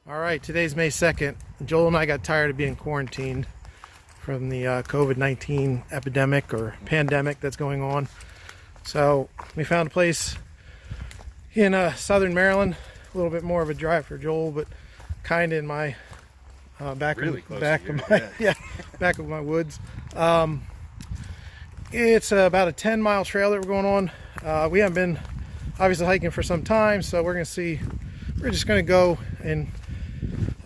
All right, today's May 2nd. Joel and I got tired of being quarantined from the COVID-19 epidemic or pandemic that's going on. So we found a place in southern Maryland, a little bit more of a drive for Joel, but kind of in my back of my woods. It's about a 10-mile trail that we're going on. We haven't been obviously hiking for some time, so we're just going to go and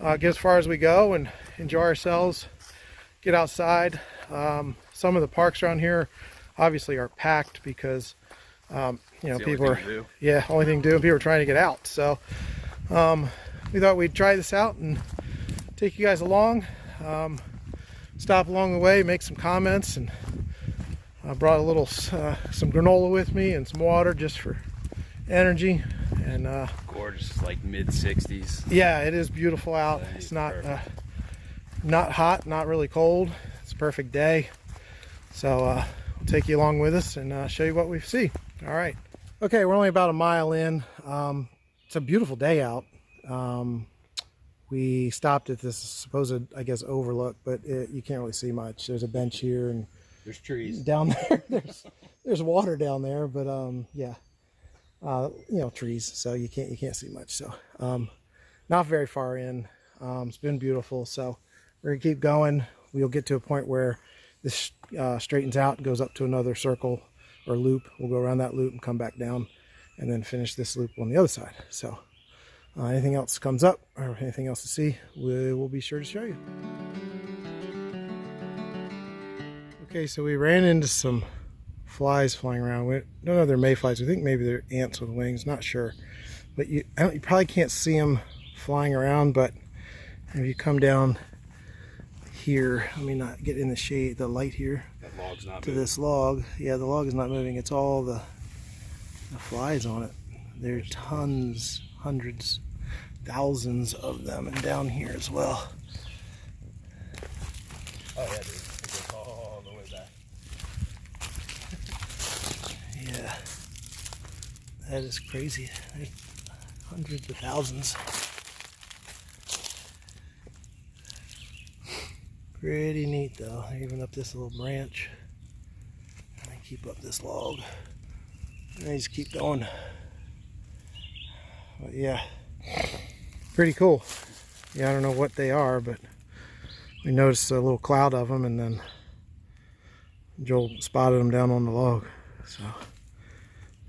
get as far as we go and enjoy ourselves, get outside. Some of the parks around here obviously are packed because people are, only thing to do, people are trying to get out. So we thought we'd try this out and take you guys along, stop along the way, make some comments, and I brought a little some granola with me and some water just for energy. And gorgeous, like mid-60s. Yeah, it is beautiful out. It's not not hot, not really cold. It's a perfect day. So we'll take you along with us and show you what we see. All right. Okay, we're only about a mile in. It's a beautiful day out. We stopped at this supposed, I guess, overlook, but you can't really see much. There's a bench here and there's trees down there. There's water down there, but yeah. Trees, so you can't see much. So not very far in. It's been beautiful, so we're gonna keep going. We'll get to a point where this straightens out and goes up to another circle or loop. We'll go around that loop and come back down and then finish this loop on the other side. So anything else comes up or anything else to see, we'll be sure to show you. Okay, so we ran into some flies flying around. We don't know if they're mayflies. I think maybe they're ants with wings. Not sure. But you probably can't see them flying around. But if you come down here, let me not get in the shade, the light here. That log's not to moving. This log. Yeah, the log is not moving. It's all the flies on it. There are tons, hundreds, thousands of them, and down here as well. Oh yeah, dude. It goes all the way back. Yeah, that is crazy. There's hundreds of thousands. Pretty neat though. They're even up this little branch. And they keep up this log. And they just keep going. But yeah, pretty cool. Yeah, I don't know what they are, but we noticed a little cloud of them, and then Joel spotted them down on the log. So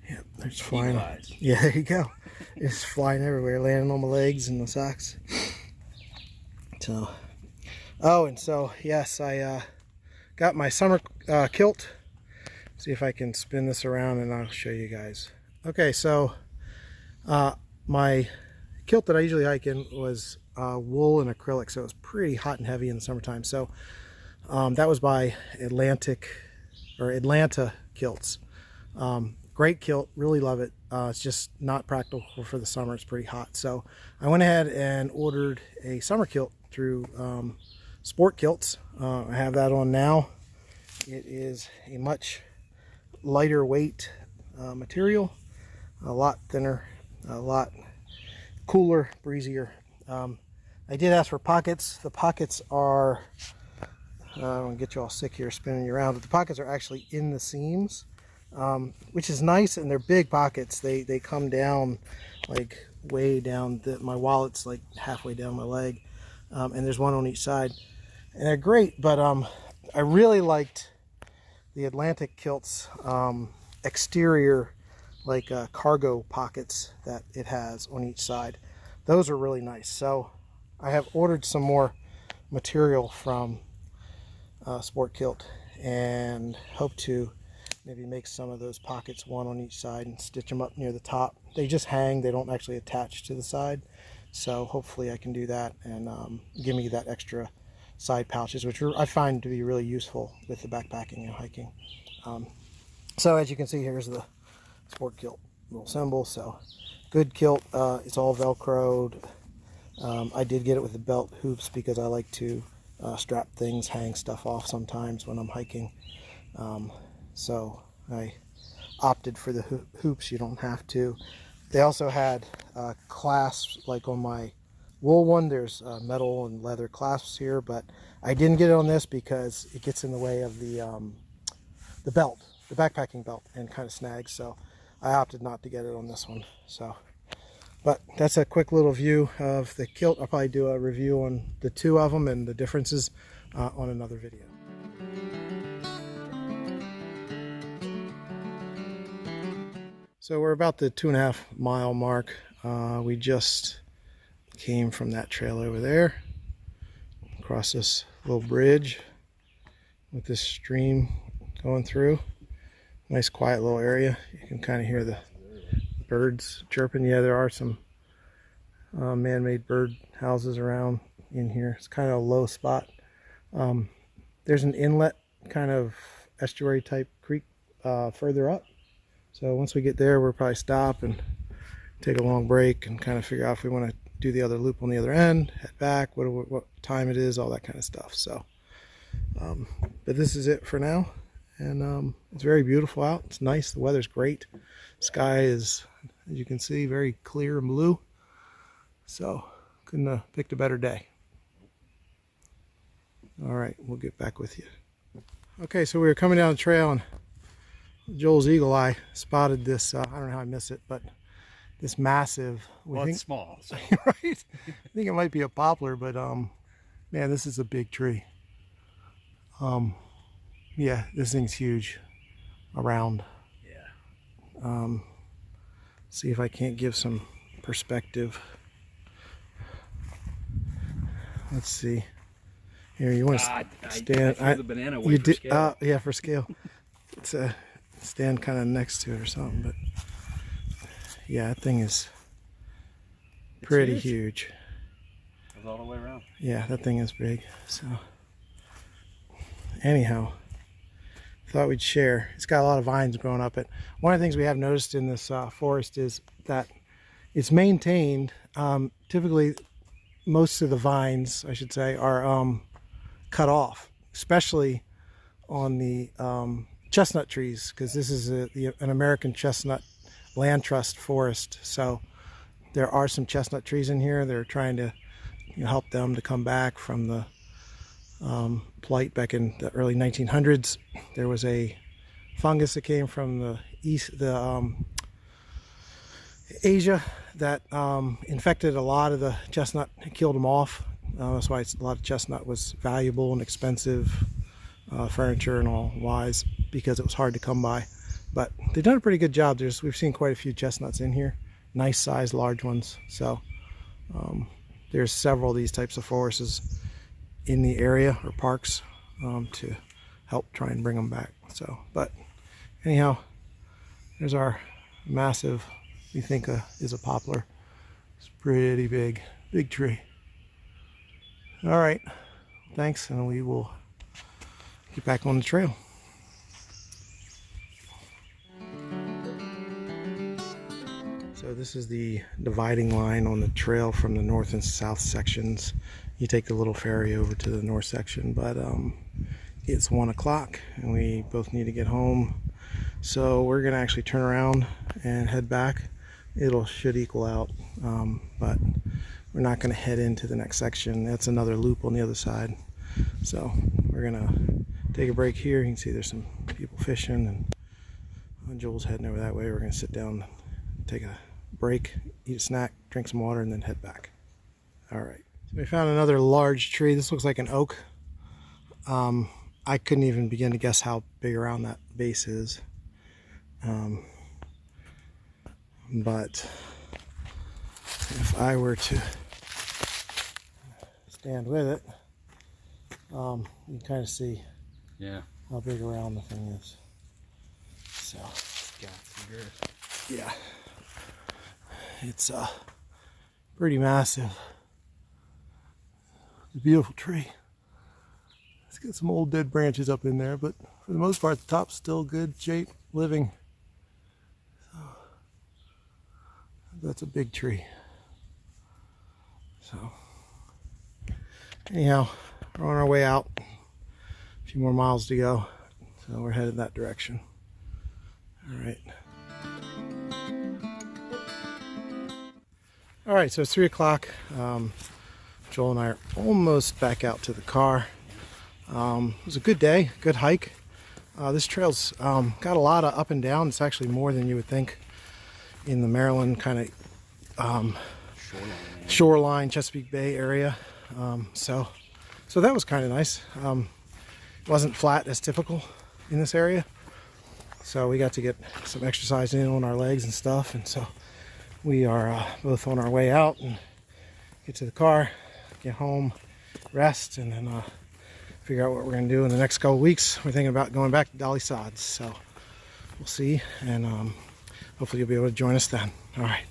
yeah, they're just flying. Yeah, there you go. It's flying everywhere, landing on my legs and my socks. So, oh, and so yes, I got my summer kilt. See if I can spin this around and I'll show you guys. Okay, so my kilt that I usually hike in was wool and acrylic, so it was pretty hot and heavy in the summertime. So that was by Atlanta Kilts. Great kilt, really love it. It's just not practical for the summer. It's pretty hot. So I went ahead and ordered a summer kilt through Sport Kilts. I have that on now. It is a much lighter weight material, a lot thinner, a lot cooler, breezier. I did ask for pockets. The pockets are, I don't want to get you all sick here spinning you around, but the pockets are actually in the seams. Which is nice, and they're big pockets. They come down like way down. My wallet's like halfway down my leg, and there's one on each side, and they're great. But I really liked the Atlantic Kilt's exterior, like cargo pockets that it has on each side. Those are really nice. So I have ordered some more material from Sport Kilt and hope to maybe make some of those pockets, one on each side, and stitch them up near the top. They just hang, they don't actually attach to the side. So hopefully I can do that and give me that extra side pouches, which I find to be really useful with the backpacking and hiking. So as you can see, here's the Sport Kilt little symbol. So good kilt. It's all Velcroed. I did get it with the belt hoops because I like to strap things, hang stuff off sometimes when I'm hiking. So I opted for the hoops. You don't have to. They also had clasps like on my wool one. There's metal and leather clasps here, but I didn't get it on this because it gets in the way of the belt, the backpacking belt, and kind of snags. So I opted not to get it on this one. So, but that's a quick little view of the Kilt. I'll probably do a review on the two of them and the differences on another video. So we're about the 2.5 mile mark. We just came from that trail over there, across this little bridge with this stream going through. Nice quiet little area. You can kind of hear the birds chirping. Yeah, there are some man-made bird houses around in here. It's kind of a low spot. There's an inlet, kind of estuary type creek further up. So once we get there, we'll probably stop and take a long break and kind of figure out if we want to do the other loop on the other end, head back, what time it is, all that kind of stuff. So, but this is it for now. And it's very beautiful out. It's nice. The weather's great. Sky is, as you can see, very clear and blue. So couldn't have picked a better day. All right, we'll get back with you. Okay, so we were coming down the trail and Joel's eagle eye spotted this. I don't know how I missed it, but this massive. Well, it's small. So. Right? I think it might be a poplar, but man, this is a big tree. Yeah, this thing's huge. Around. Yeah. See if I can't give some perspective. Let's see. Here, you want to stand? I threw the banana away for scale. Yeah, for scale. It's a stand kind of next to it or something, but yeah, that thing is pretty huge. Goes all the way around. Yeah, that thing is big. So anyhow, thought we'd share. It's got a lot of vines growing up it. One of the things we have noticed in this forest is that it's maintained. Typically, most of the vines, I should say, are cut off, especially on the chestnut trees, because this is an American Chestnut Land Trust forest. So there are some chestnut trees in here. They're trying to help them to come back from the plight back in the early 1900s. There was a fungus that came from the Asia that infected a lot of the chestnut and killed them off. That's why a lot of chestnut was valuable and expensive furniture and all wise, because it was hard to come by. But they've done a pretty good job. We've seen quite a few chestnuts in here, nice sized large ones. So there's several of these types of forests in the area or parks to help try and bring them back. So, but anyhow, there's our massive, we think is a poplar. It's pretty big tree. All right, thanks, and we will get back on the trail. So this is the dividing line on the trail from the north and south sections. You take the little ferry over to the north section, but it's 1 o'clock and we both need to get home. So we're gonna actually turn around and head back. Should equal out, but we're not gonna head into the next section. That's another loop on the other side. So we're gonna take a break here. You can see there's some people fishing, and Joel's heading over that way. We're gonna sit down, take a break, eat a snack, drink some water, and then head back. All right. So we found another large tree. This looks like an oak. I couldn't even begin to guess how big around that base is. But if I were to stand with it, you can kind of see how big around the thing is. So, yeah, it's pretty massive. It's a beautiful tree. It's got some old dead branches up in there, but for the most part, the top's still good shape, living. So, that's a big tree. So, anyhow, we're on our way out. A few more miles to go, so we're headed that direction. All right. All right, so it's 3 o'clock. Joel and I are almost back out to the car. It was a good day, good hike. This trail's got a lot of up and down. It's actually more than you would think in the Maryland kind of shoreline, Chesapeake Bay area. So that was kind of nice. It wasn't flat as typical in this area. So we got to get some exercise in on our legs and stuff. And so we are both on our way out and get to the car, get home, rest, and then figure out what we're going to do in the next couple weeks. We're thinking about going back to Dolly Sods. So we'll see. And hopefully you'll be able to join us then. All right.